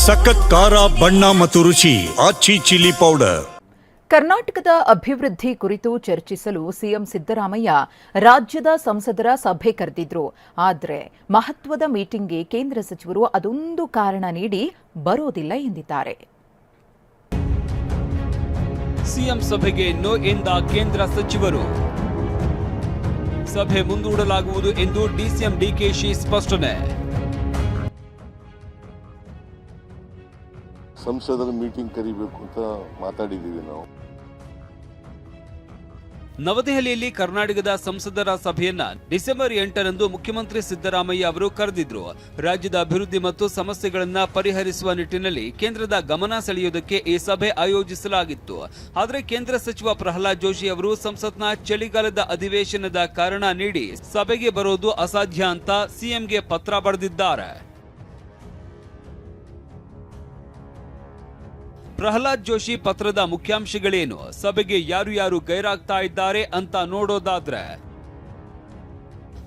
ಸಖತ್ ಖಾರ ಬಣ್ಣ ಮತ್ತು ರುಚಿ ಆಚಿ ಚಿಲ್ಲಿ ಪೌಡರ್. ಕರ್ನಾಟಕದ ಅಭಿವೃದ್ಧಿ ಕುರಿತು ಚರ್ಚಿಸಲು ಸಿಎಂ ಸಿದ್ದರಾಮಯ್ಯ ರಾಜ್ಯದ ಸಂಸದರ ಸಭೆ ಕರೆದಿದ್ರು. ಆದರೆ ಮಹತ್ವದ ಮೀಟಿಂಗ್ಗೆ ಕೇಂದ್ರ ಸಚಿವರು ಅದೊಂದು ಕಾರಣ ನೀಡಿ ಬರೋದಿಲ್ಲ ಎಂದಿದ್ದಾರೆ. ಸಿಎಂ ಸಭೆಗೆ ನೋ ಎಂದ ಕೇಂದ್ರ ಸಚಿವರು. ಸಭೆ ಮುಂದೂಡಲಾಗುವುದು ಎಂದು ಡಿಸಿಎಂ ಡಿಕೆಶಿ ಸ್ಪಷ್ಟನೆ. ಸಂಸದರ ಮೀಟಿಂಗ್ ಕರಿಬೇಕು ಅಂತ ಮಾತಾಡಿದ್ದೀವಿ ನಾವು. ನವದೆಹಲಿಯಲ್ಲಿ ಕರ್ನಾಟಕದ ಸಂಸದರ ಸಭೆಯನ್ನ ಡಿಸೆಂಬರ್ 8ರಂದು ಮುಖ್ಯಮಂತ್ರಿ ಸಿದ್ದರಾಮಯ್ಯ ಅವರು ಕರೆದಿದ್ರು. ರಾಜ್ಯದ ಅಭಿವೃದ್ಧಿ ಮತ್ತು ಸಮಸ್ಯೆಗಳನ್ನ ಪರಿಹರಿಸುವ ನಿಟ್ಟಿನಲ್ಲಿ ಕೇಂದ್ರದ ಗಮನ ಸೆಳೆಯುವುದಕ್ಕೆ ಈ ಸಭೆ ಆಯೋಜಿಸಲಾಗಿತ್ತು. ಆದರೆ ಕೇಂದ್ರ ಸಚಿವ ಪ್ರಹ್ಲಾದ್ ಜೋಶಿ ಅವರು ಸಂಸತ್ನ ಚಳಿಗಾಲದ ಅಧಿವೇಶನದ ಕಾರಣ ನೀಡಿ ಸಭೆಗೆ ಬರೋದು ಅಸಾಧ್ಯ ಅಂತ ಸಿಎಂಗೆ ಪತ್ರ ಬರೆದಿದ್ದಾರೆ. ಪ್ರಹ್ಲಾದ್ ಜೋಶಿ ಪತ್ರದ ಮುಖ್ಯಾಂಶಗಳೇನು, ಸಭೆಗೆ ಯಾರು ಗೈರಾಗ್ತಾ ಇದ್ದಾರೆ ಅಂತ ನೋಡೋದಾದ್ರೆ,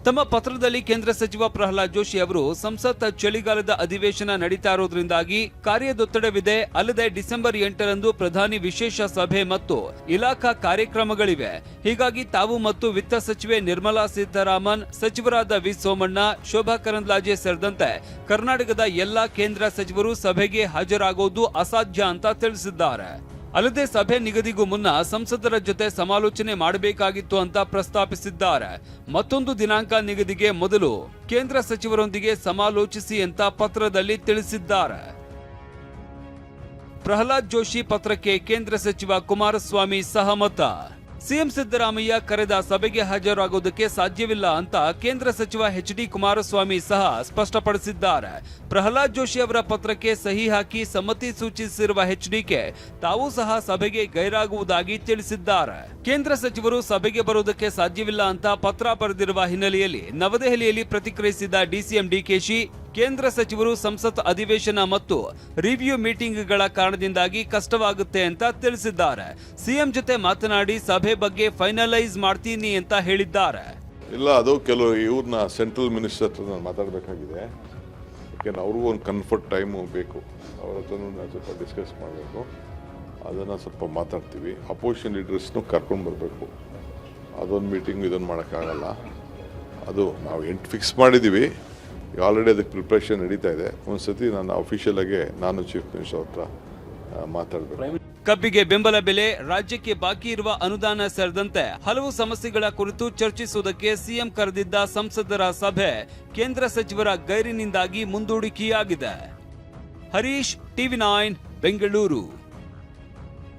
ತಮ್ಮ ಪತ್ರದಲ್ಲಿ ಕೇಂದ್ರ ಸಚಿವ ಪ್ರಹ್ಲಾದ್ ಜೋಶಿ ಅವರು ಸಂಸತ್ ಚಳಿಗಾಲದ ಅಧಿವೇಶನ ನಡೀತಾ ಇರೋದ್ರಿಂದಾಗಿ ಕಾರ್ಯದೊತ್ತಡವಿದೆ. ಅಲ್ಲದೆ ಡಿಸೆಂಬರ್ 8ರಂದು ಪ್ರಧಾನಿ ವಿಶೇಷ ಸಭೆ ಮತ್ತು ಇಲಾಖಾ ಕಾರ್ಯಕ್ರಮಗಳಿವೆ. ಹೀಗಾಗಿ ತಾವು ಮತ್ತು ವಿತ್ತ ಸಚಿವೆ ನಿರ್ಮಲಾ ಸೀತಾರಾಮನ್, ಸಚಿವರಾದ ವಿ ಸೋಮಣ್ಣ, ಶೋಭಾ ಕರಂದ್ಲಾಜೆ ಸೇರಿದಂತೆ ಕರ್ನಾಟಕದ ಎಲ್ಲಾ ಕೇಂದ್ರ ಸಚಿವರು ಸಭೆಗೆ ಹಾಜರಾಗೋದು ಅಸಾಧ್ಯ ಅಂತ ತಿಳಿಸಿದ್ದಾರೆ. ಅಲ್ಲದೆ ಸಭೆ ನಿಗದಿಗೂ ಮುನ್ನ ಸಂಸದರ ಜೊತೆ ಸಮಾಲೋಚನೆ ಮಾಡಬೇಕಾಗಿತ್ತು ಅಂತ ಪ್ರಸ್ತಾಪಿಸಿದ್ದಾರೆ. ಮತ್ತೊಂದು ದಿನಾಂಕ ನಿಗದಿಗೆ ಮೊದಲು ಕೇಂದ್ರ ಸಚಿವರೊಂದಿಗೆ ಸಮಾಲೋಚಿಸಿ ಅಂತ ಪತ್ರದಲ್ಲಿ ತಿಳಿಸಿದ್ದಾರೆ. ಪ್ರಹ್ಲಾದ್ ಜೋಶಿ ಪತ್ರಕ್ಕೆ ಕೇಂದ್ರ ಸಚಿವ ಕುಮಾರಸ್ವಾಮಿ ಸಹಮತ. ಸಿಎಂ ಸಿದ್ದರಾಮಯ್ಯ ಕರೆದ ಸಭೆಗೆ ಹಾಜರಾಗುವುದಕ್ಕೆ ಸಾಧ್ಯವಿಲ್ಲ ಅಂತ ಕೇಂದ್ರ ಸಚಿವ ಎಚ್.ಡಿ. ಕುಮಾರಸ್ವಾಮಿ ಸಹ ಸ್ಪಷ್ಟಪಡಿಸಿದ್ದಾರೆ. ಪ್ರಹ್ಲಾದ್ ಜೋಶಿ ಅವರ ಪತ್ರಕ್ಕೆ ಸಹಿ ಹಾಕಿ ಸಮ್ಮತಿ ಸೂಚಿಸಿರುವ ಎಚ್ಡಿಕೆ ತಾವು ಸಹ ಸಭೆಗೆ ಗೈರಾಗುವುದಾಗಿ ತಿಳಿಸಿದ್ದಾರೆ. ಕೇಂದ್ರ ಸಚಿವರು ಸಭೆಗೆ ಬರುವುದಕ್ಕೆ ಸಾಧ್ಯವಿಲ್ಲ ಅಂತ ಪತ್ರ ಬರೆದಿರುವ ಹಿನ್ನೆಲೆಯಲ್ಲಿ ನವದೆಹಲಿಯಲ್ಲಿ ಪ್ರತಿಕ್ರಿಯಿಸಿದ ಡಿಸಿಎಂ ಡಿಕೆಶಿ, ಕೇಂದ್ರ ಸಚಿವರು ಸಂಸತ್ ಅಧಿವೇಶನ ಮತ್ತು ರಿವ್ಯೂ ಮೀಟಿಂಗ್ಗಳ ಕಾರಣದಿಂದಾಗಿ ಕಷ್ಟವಾಗುತ್ತೆ ಅಂತ ತಿಳಿಸಿದ್ದಾರೆ. ಸಿಎಂ ಜೊತೆ ಮಾತನಾಡಿ ಸಭೆ ಬಗ್ಗೆ ಫೈನಲೈಸ್ ಮಾಡ್ತೀನಿ ಅಂತ ಹೇಳಿದ್ದಾರೆ. ಇಲ್ಲ, ಅದು ಕೆಲವು ಇವ್ರನ್ನ ಸೆಂಟ್ರಲ್ ಮಿನಿಸ್ಟರ್ ಹತ್ರ ನಾನು ಮಾತಾಡಬೇಕಾಗಿದೆ. ಯಾಕೆಂದ್ರೆ ಅವ್ರಿಗೂ ಒಂದು ಕಂಫರ್ಟ್ ಟೈಮು ಬೇಕು. ಅವ್ರ ಹತ್ರ ಸ್ವಲ್ಪ ಡಿಸ್ಕಸ್ ಮಾಡಬೇಕು. ಅದನ್ನು ಸ್ವಲ್ಪ ಮಾತಾಡ್ತೀವಿ. ಅಪೋಸಿಷನ್ ಲೀಡರ್ಸ್ನು ಕರ್ಕೊಂಡು ಬರಬೇಕು. ಅದೊಂದು ಮೀಟಿಂಗ್ ಇದನ್ನು ಮಾಡೋಕ್ಕಾಗಲ್ಲ. ಅದು ನಾವು 8 ಫಿಕ್ಸ್ ಮಾಡಿದ್ದೀವಿ. ಆಲ್ರೆಡಿ ಅದಕ್ಕೆ ಪ್ರಿಪ್ರೇಷನ್ ನಡೀತಾ ಇದೆ. ಒಂದ್ಸತಿ ನಾನು ಅಫಿಷಿಯಲ್ ಆಗಿ ನಾನು ಚೀಫ್ ಮಿನಿಸ್ಟರ್ ಹತ್ರ ಮಾತಾಡಬೇಕು. ಕಬ್ಬಿಗೆ ಬೆಂಬಲ ಬೆಲೆ, ರಾಜ್ಯಕ್ಕೆ ಬಾಕಿ ಇರುವ ಅನುದಾನ ಸೇರಿದಂತೆ ಹಲವು ಸಮಸ್ಯೆಗಳ ಕುರಿತು ಚರ್ಚಿಸುವುದಕ್ಕೆ ಸಿಎಂ ಕರೆದಿದ್ದ ಸಂಸದರ ಸಭೆ ಕೇಂದ್ರ ಸಚಿವರ ಗೈರಿನಿಂದಾಗಿ ಮುಂದೂಡಿಕೆಯಾಗಿದೆ. ಹರೀಶ್, ಟಿವಿ9 ಬೆಂಗಳೂರು.